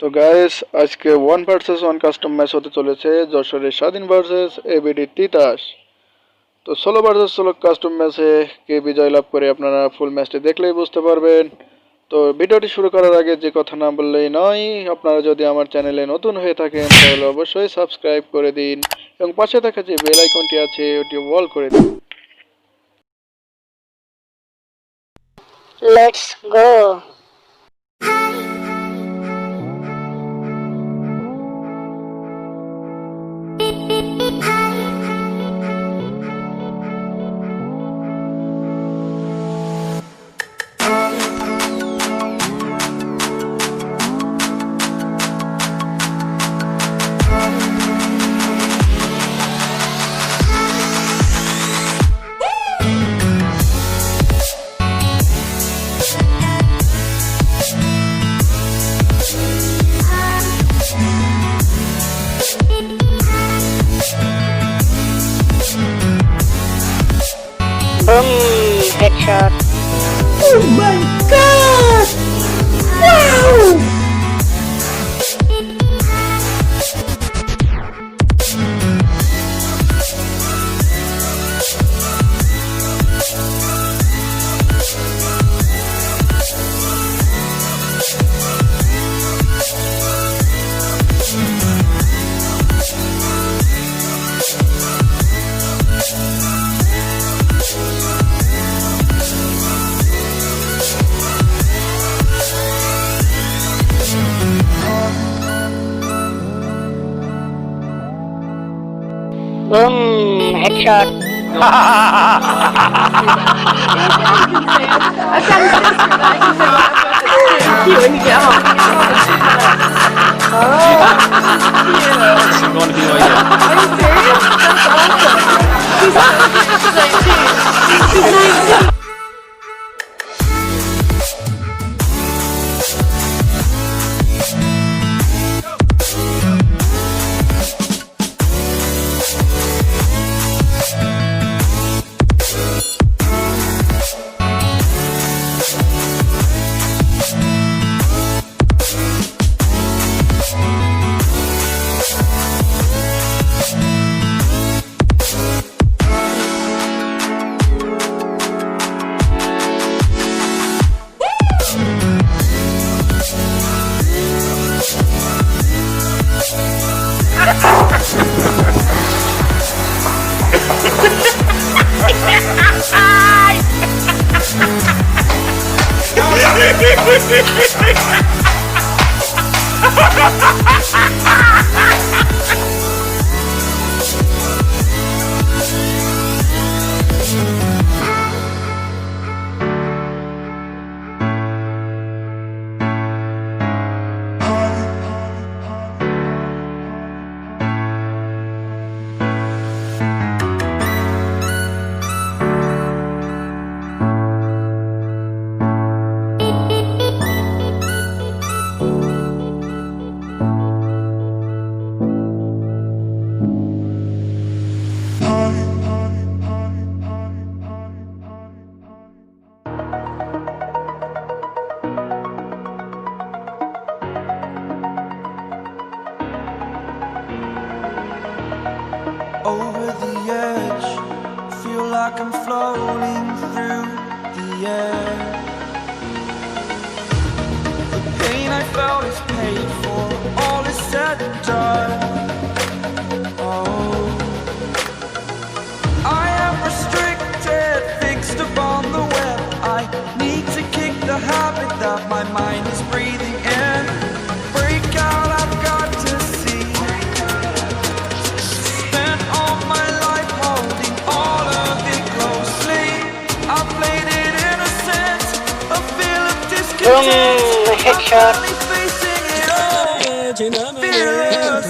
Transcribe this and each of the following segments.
তো গাইস আজকে 1 versus 1 custom match হতে চলেছে যশোরের স্বাধীন ভার্সেস এবিডি তিতাস। তো 16 ভার্সেস 16 কাস্টম ম্যাচে কে বিজয় লাভ করে আপনারা ফুল ম্যাচটি দেখলেই বুঝতে পারবেন। তো ভিডিওটি শুরু করার আগে যে কথা না বললেই নয়, আপনারা যদি আমার চ্যানেলে নতুন হয়ে থাকেন তাহলে অবশ্যই সাবস্ক্রাইব করে দিন এবং পাশে থাকা যে বেল আইকনটি আছে ওটি অল করে দিন। Let's go. Boom, headshot. Oh my god! Wow! Boom, headshot. Over the edge, feel like I'm floating through the air. The pain I felt is paid for, all is said and done. Oh, I am restricted, fixed upon the web. I need to kick the habit that my mind is breathing in. Break out, I've got to see. Spent all my life holding all of it closely. I played it innocent, a feel of discontent. Boom, headshot. I'm finally facing it all. Fearless.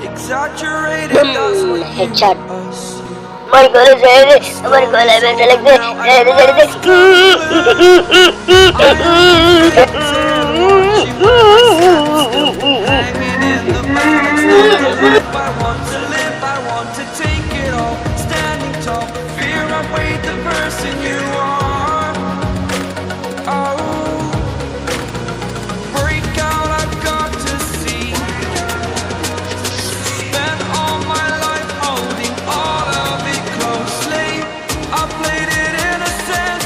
Exaggerated, that's what you headshot. assume. আমার গলা ছেড়ে দে, আমার গলা ব্যথা লাগছে, ছেড়ে দে, ছেড়ে দে। I waited, watching while my sand is still hanging in the balance. Not the life I want to live, I want to take it all. Standing tall, fear I weighed the person you are. Oh, break out, I've got to see. Spent all my life holding all of it closely. I played it innocent,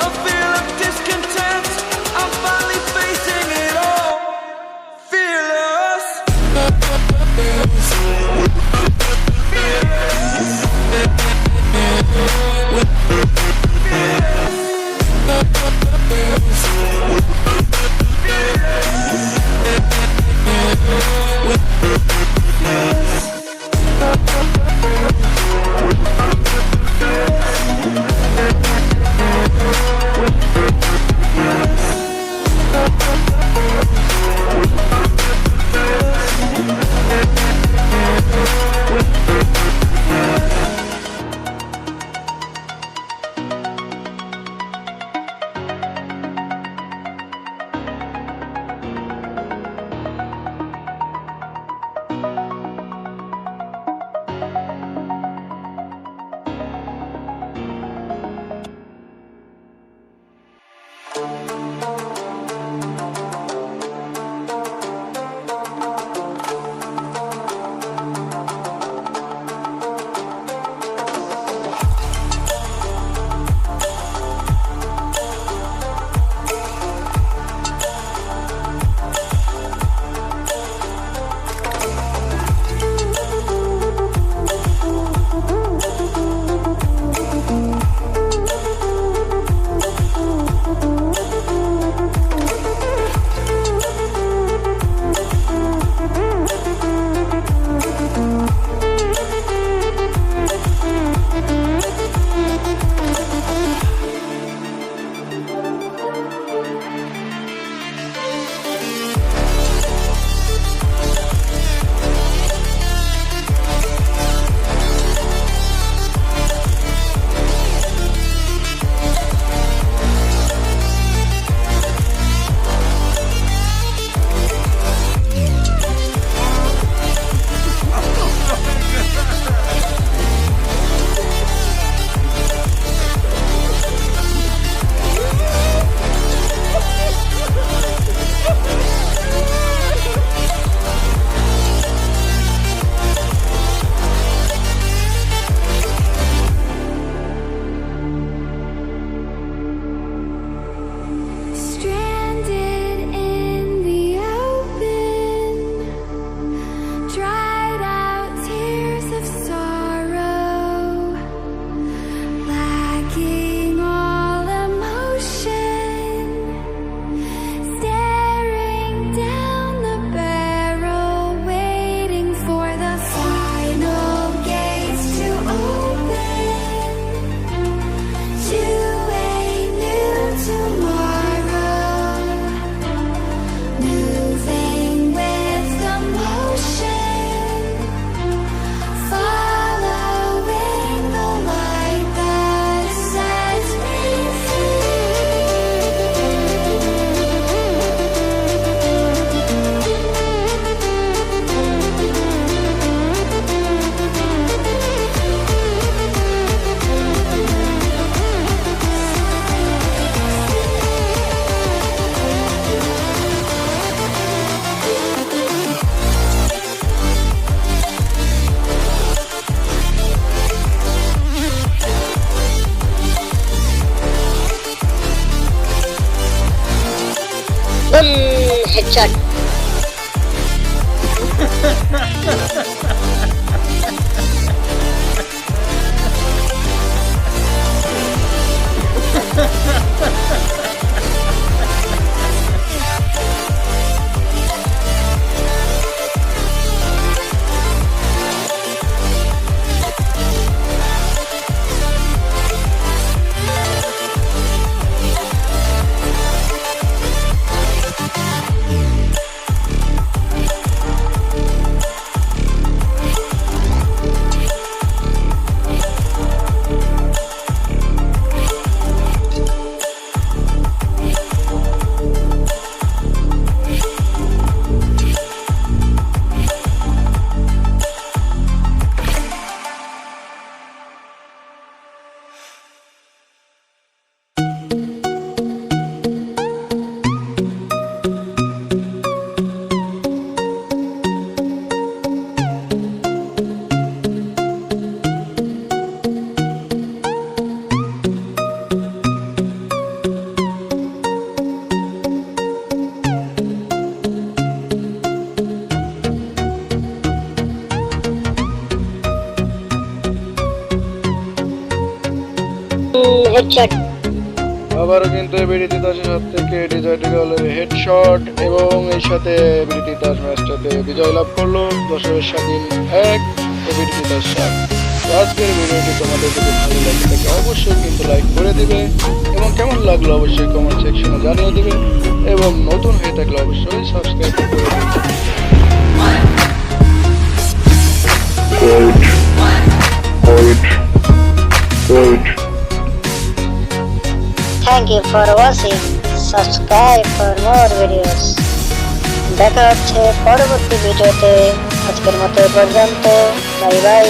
a feel of discontent. I'm finally facing it all, fearless. headshot. Headshot. আবারও কিন্তু ABD তিতাসের হাত থেকে ডিজয় টিগলের headshot এবং এর সাথে ABD Titas ম্যাচটাতে বিজয় লাভ করলো। যশোরের স্বাধীন 1, এবিডি তিতাস 7। তো আজকের ভিডিওটি তোমাদের যদি ভালো লাগে থাকে অবশ্যই কিন্তু লাইক করে দিবে এবং কেমন লাগলো অবশ্যই কমেন্ট সেকশনে জানিয়ে দিবে এবং নতুন হয়ে থাকলে অবশ্যই সাবস্ক্রাইব করে দিবে। Thank you for watching, subscribe for more videos. দেখা হচ্ছে পরবর্তী ভিডিওতে। আজকের মতো এ পর্যন্ত, বাই বাই।